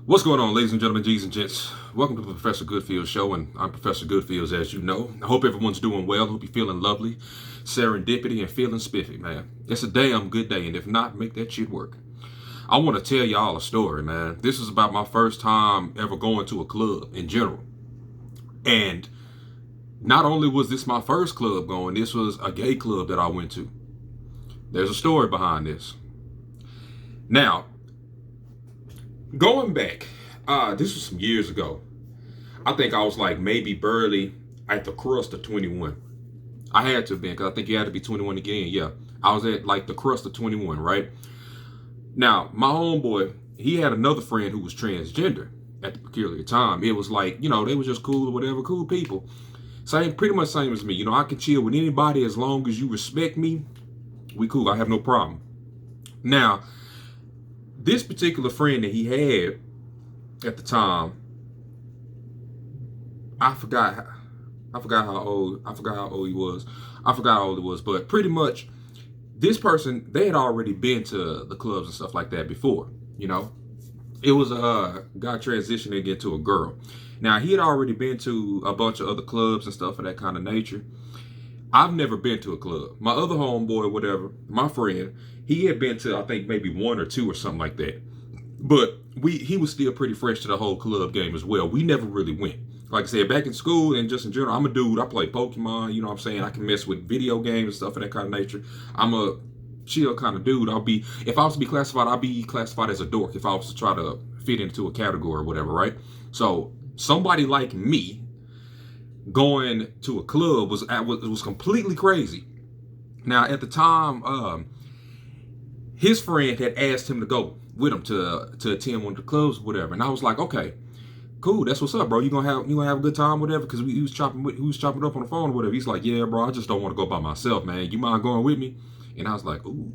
What's going on, ladies and gentlemen, G's and gents? Welcome to the Professor Goodfeels show, and I'm Professor Goodfeels, as you know. I hope everyone's doing well. Hope you're feeling lovely, serendipity, and feeling spiffy, man. It's a damn good day, and if not, make that shit work. I want to tell y'all a story, man. This is about my first time ever going to a club in general. And not only was this my first club going, this was a gay club that I went to. There's a story behind this. Now, going back, this was some years ago. I think I was like maybe barely at the crust of 21. I had to have been, because I think you had to be 21 to get in. Yeah, I was at like the crust of 21, right? Now, my homeboy, he had another friend who was transgender at the peculiar time. It was like, they were just cool or whatever, cool people. Pretty much same as me. I can chill with anybody as long as you respect me. We cool. I have no problem. Now, this particular friend that he had at the time, I forgot how old he was. I forgot how old it was, but pretty much this person, they had already been to the clubs and stuff like that before. It was a guy transitioning into a girl. Now, he had already been to a bunch of other clubs and stuff of that kind of nature. I've never been to a club. My other homeboy, whatever, my friend, he had been to, I think, maybe one or two or something like that. But he was still pretty fresh to the whole club game as well. We never really went. Like I said, back in school and just in general, I'm a dude. I play Pokemon, you know what I'm saying? I can mess with video games and stuff of that kind of nature. I'm a chill kind of dude. If I was to be classified, I'd be classified as a dork if I was to try to fit into a category or whatever, right? So somebody like me going to a club was completely crazy. Now, at the time, his friend had asked him to go with him to attend one of the clubs or whatever, and I was like, okay, cool, that's what's up, bro. You gonna have a good time, whatever? Because he was chopping it up on the phone or whatever. He's like, yeah, bro, I just don't want to go by myself, man. You mind going with me? And I was like, ooh.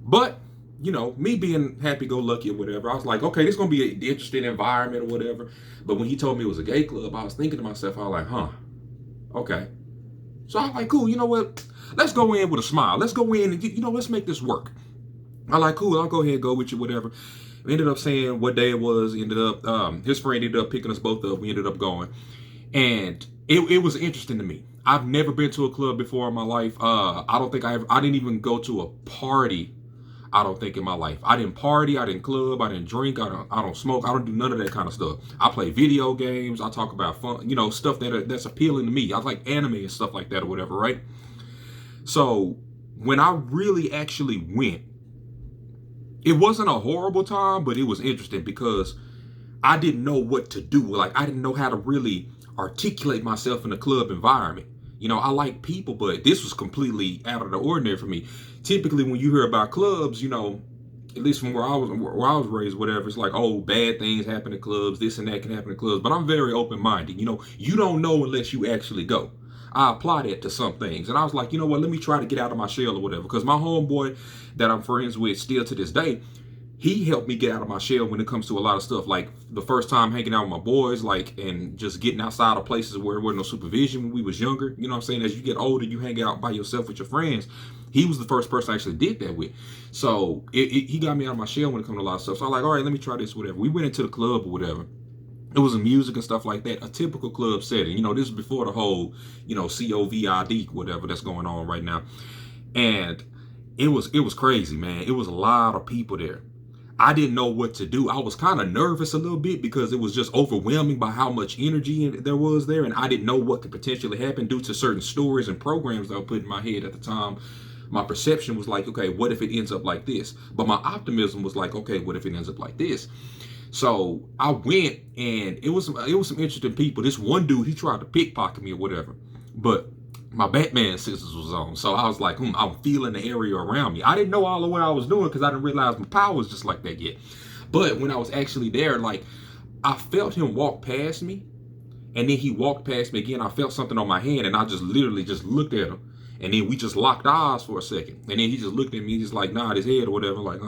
But me being happy-go-lucky or whatever, I was like, okay, this is gonna be an interesting environment or whatever. But when he told me it was a gay club, I was thinking to myself, I was like, huh, okay. So I was like, cool, you know what? Let's go in with a smile. Let's go in and, let's make this work. I like, cool, I'll go ahead and go with you, whatever. We ended up saying what day it was. His friend ended up picking us both up. We ended up going. And it was interesting to me. I've never been to a club before in my life. I didn't even go to a party, I don't think, in my life. I didn't party, I didn't club, I didn't drink, I don't smoke, I don't do none of that kind of stuff. I play video games, I talk about fun, stuff that's appealing to me. I like anime and stuff like that or whatever, right? So when I really actually went, it wasn't a horrible time, but it was interesting because I didn't know what to do. Like, I didn't know how to really articulate myself in a club environment. I like people, but this was completely out of the ordinary for me. Typically, when you hear about clubs, at least from where I was raised, whatever, it's like, oh, bad things happen in clubs, this and that can happen in clubs. But I'm very open-minded. You don't know unless you actually go. I apply that to some things. And I was like, you know what, let me try to get out of my shell or whatever. Because my homeboy that I'm friends with still to this day, he helped me get out of my shell when it comes to a lot of stuff. Like the first time hanging out with my boys, and just getting outside of places where there wasn't no supervision when we was younger. You know what I'm saying? As you get older, you hang out by yourself with your friends. He was the first person I actually did that with. So he got me out of my shell when it comes to a lot of stuff. So I'm like, all right, let me try this, whatever. We went into the club or whatever. It was music and stuff like that, a typical club setting. This is before the whole, COVID, whatever that's going on right now. And it was crazy, man. It was a lot of people there. I didn't know what to do. I was kind of nervous a little bit because it was just overwhelming by how much energy there was there. And I didn't know what could potentially happen due to certain stories and programs that I put in my head at the time. My perception was like, okay, what if it ends up like this? But my optimism was like, okay, what if it ends up like this? So I went, and it was some interesting people. This one dude, he tried to pickpocket me or whatever, but my Batman scissors was on. So I was like, I'm feeling the area around me. I didn't know all of what I was doing because I didn't realize my power was just like that yet. But when I was actually there, like, I felt him walk past me, and then he walked past me again. I felt something on my hand, and I just literally just looked at him, and then we just locked eyes for a second, and then he just looked at me, just like nodded his head or whatever, like,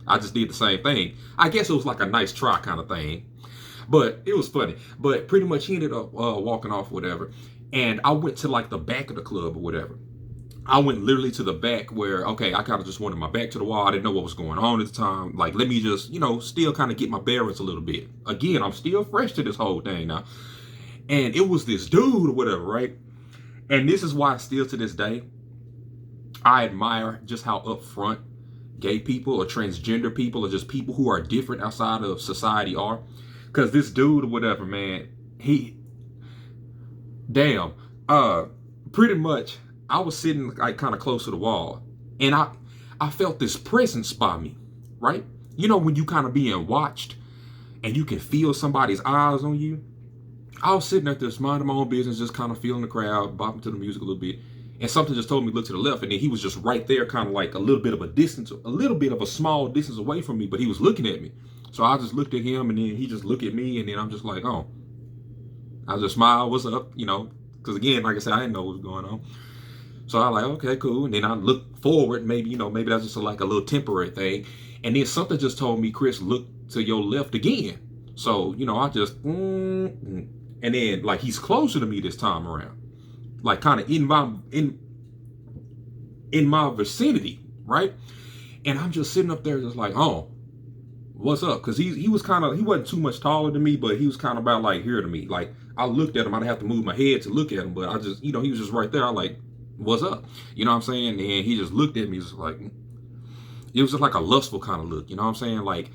I just did the same thing. I guess it was like a nice try kind of thing. But it was funny. But pretty much he ended up walking off, whatever. And I went to like the back of the club or whatever. I went literally to the back where, okay, I kind of just wanted my back to the wall. I didn't know what was going on at the time. Like, let me just, still kind of get my bearings a little bit. Again, I'm still fresh to this whole thing now. And it was this dude or whatever, right? And this is why still to this day, I admire just how upfront gay people or transgender people or just people who are different outside of society are. Because this dude or whatever, man, damn, pretty much, I was sitting like kind of close to the wall, and I felt this presence by me, right? When you kind of being watched, and you can feel somebody's eyes on you. I was sitting at this minding my own business, just kind of feeling the crowd, bopping to the music a little bit, and something just told me to look to the left, and then he was just right there, kind of like a little bit of a small distance away from me, but he was looking at me. So I just looked at him, and then he just looked at me, and then I'm just like, oh. I just smiled, what's up, because again, like I said, I didn't know what was going on. So I was like, okay, cool. And then I looked forward, maybe that's just like a little temporary thing. And then something just told me, Chris, look to your left again. So, I just, and then like he's closer to me this time around, like kind of in my vicinity, right? And I'm just sitting up there just like, oh, what's up? Because he wasn't too much taller than me, but he was kind of about like here to me. Like I looked at him, I'd have to move my head to look at him, but I just, he was just right there. I like, what's up? You know what I'm saying? And he just looked at me, just like, it was just like a lustful kind of look, you know what I'm saying? Like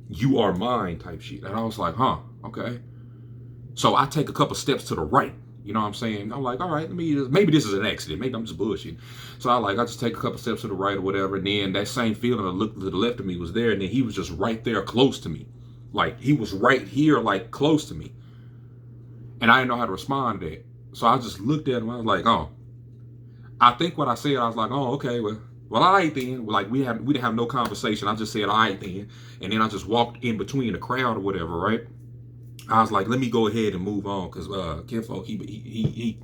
you are mine type shit. And I was like, huh, okay. So I take a couple steps to the right, you know what I'm saying? I'm like, all right, maybe this is an accident. Maybe I'm just bullshitting. So I just take a couple steps to the right or whatever. And then that same feeling of look to the left of me was there. And then he was just right there close to me. Like he was right here, like close to me. And I didn't know how to respond to that. So I just looked at him. I was like, oh. I think what I said, I was like, oh, okay, well, all right then. Like we didn't have no conversation. I just said, all right then. And then I just walked in between the crowd or whatever, right? I was like, let me go ahead and move on because Kinfolk, he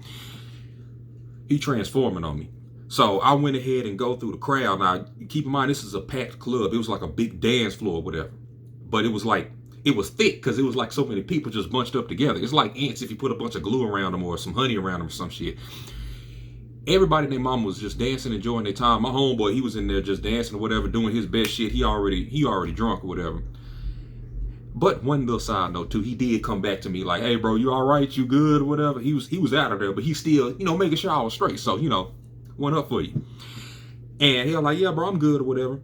transforming on me. So I went ahead and go through the crowd. Now, keep in mind, this is a packed club. It was like a big dance floor or whatever. But it was thick because it was like so many people just bunched up together. It's like ants if you put a bunch of glue around them or some honey around them or some shit. Everybody and their mama was just dancing, enjoying their time. My homeboy, he was in there just dancing or whatever, doing his best shit. He already drunk or whatever. But one little side note too, he did come back to me like, hey bro, you all right? You good or whatever? He was out of there, but he still, making sure I was straight. So, one up for you. And he was like, yeah bro, I'm good or whatever.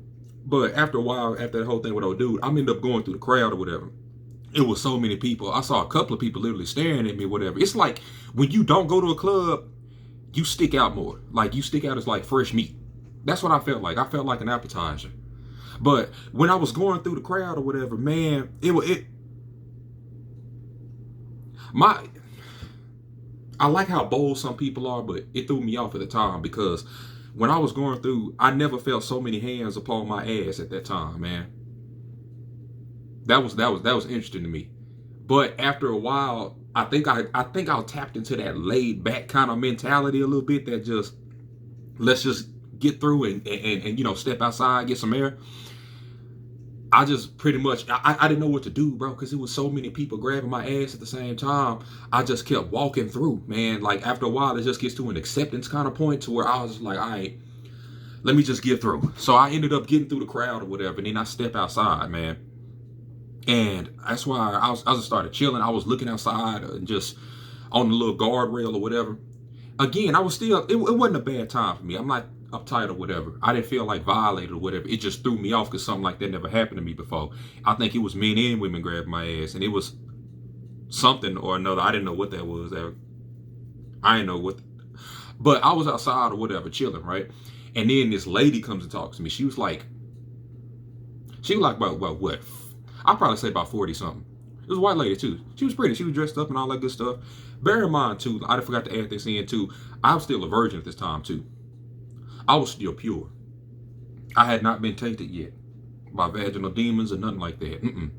But after a while, after that whole thing with old dude, I ended up going through the crowd or whatever. It was so many people. I saw a couple of people literally staring at me or whatever. It's like when you don't go to a club, you stick out more. Like you stick out as like fresh meat. That's what I felt like. I felt like an appetizer. But when I was going through the crowd or whatever, man, I like how bold some people are, but it threw me off at the time because when I was going through, I never felt so many hands upon my ass at that time, man. That was interesting to me. But after a while, I think I tapped into that laid back kind of mentality a little bit that just let's just get through and step outside, get some air. I just pretty much I didn't know what to do, bro, because it was so many people grabbing my ass at the same time. I just kept walking through, man. Like after a while, it just gets to an acceptance kind of point to where I was just like, all right, let me just get through. So I ended up getting through the crowd or whatever, and then I step outside, man. And that's why I just started chilling. I was looking outside and just on the little guardrail or whatever. Again, I was still, it wasn't a bad time for me. I'm not uptight or whatever. I didn't feel like violated or whatever. It just threw me off because something like that never happened to me before. I think it was men and women grabbing my ass, and it was something or another. I didn't know what that was. I didn't know what, but I was outside or whatever, chilling, right? And then this lady comes and talks to me. She was like about what? I'd probably say about 40 something. It was a white lady too. She was pretty. She was dressed up and all that good stuff. Bear in mind too, I forgot to add this in too. I was still a virgin at this time too. I was still pure. I had not been tainted yet by vaginal demons or nothing like that.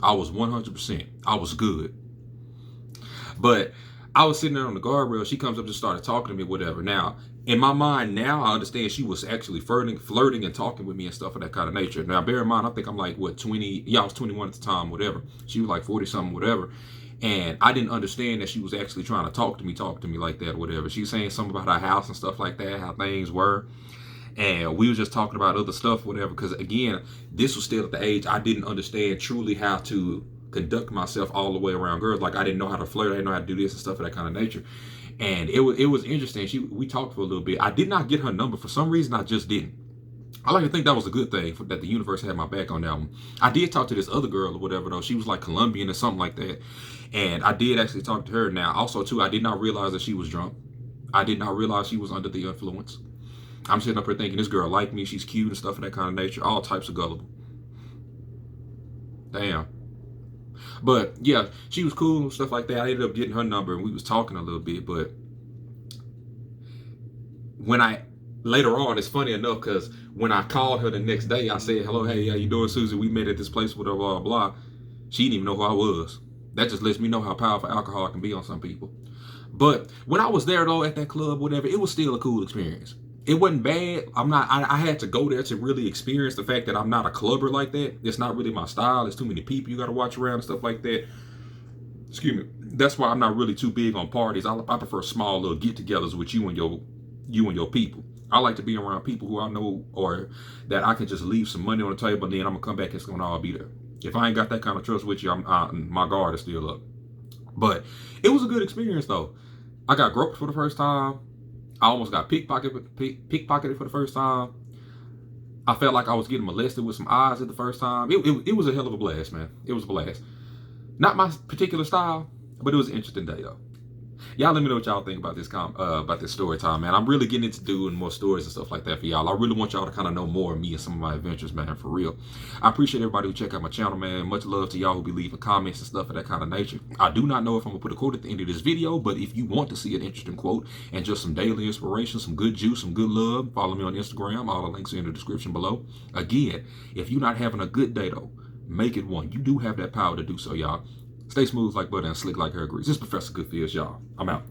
I was 100%. I was good. But I was sitting there on the guardrail. She comes up and started talking to me, whatever. Now, in my mind now, I understand she was actually flirting and talking with me and stuff of that kind of nature. Now, bear in mind, I think I'm like, 20? Yeah, I was 21 at the time, whatever. She was like 40 something, whatever. And I didn't understand that she was actually trying to talk to me like that or whatever. She was saying something about her house and stuff like that, how things were. And we was just talking about other stuff, whatever. Because again, this was still at the age I didn't understand truly how to conduct myself all the way around girls. Like I didn't know how to flirt, I didn't know how to do this and stuff of that kind of nature. And it was interesting. We talked for a little bit. I did not get her number for some reason. I just didn't. I like to think that was a good thing that the universe had my back on that one. I did talk to this other girl or whatever though. She was like Colombian or something like that. And I did actually talk to her. Now also too, I did not realize that she was drunk. I did not realize she was under the influence. I'm sitting up here thinking this girl like me, she's cute and stuff of that kind of nature. All types of gullible. Damn. But yeah, she was cool and stuff like that. I ended up getting her number and we was talking a little bit. But when later on, it's funny enough because when I called her the next day, I said, hello, hey, how you doing, Susie? We met at this place, blah, blah, blah. She didn't even know who I was. That just lets me know how powerful alcohol can be on some people. But when I was there, though, at that club, whatever, it was still a cool experience. It wasn't bad. I had to go there to really experience the fact that I'm not a clubber like that. It's not really my style. There's too many people you got to watch around and stuff like that. Excuse me. That's why I'm not really too big on parties. I prefer small little get-togethers with you and your people. I like to be around people who I know or that I can just leave some money on the table and then I'm going to come back and it's going to all be there. If I ain't got that kind of trust with you, my guard is still up. But it was a good experience, though. I got groped for the first time. I almost got pickpocketed for the first time. I felt like I was getting molested with some eyes at the first time. It was a hell of a blast, man. It was a blast. Not my particular style, but it was an interesting day, though. Y'all let me know what y'all think about this story time, man. I'm really getting into doing more stories and stuff like that for y'all. I really want y'all to kind of know more of me and some of my adventures, man, for real. I appreciate everybody who check out my channel, man. Much love to y'all who be leaving comments and stuff of that kind of nature. I do not know if I'm going to put a quote at the end of this video, but if you want to see an interesting quote and just some daily inspiration, some good juice, some good love, follow me on Instagram. All the links are in the description below. Again, if you're not having a good day, though, make it one. You do have that power to do so, y'all. Stay smooth like butter and slick like hair grease. This is Professor Goodfeels, y'all. I'm out.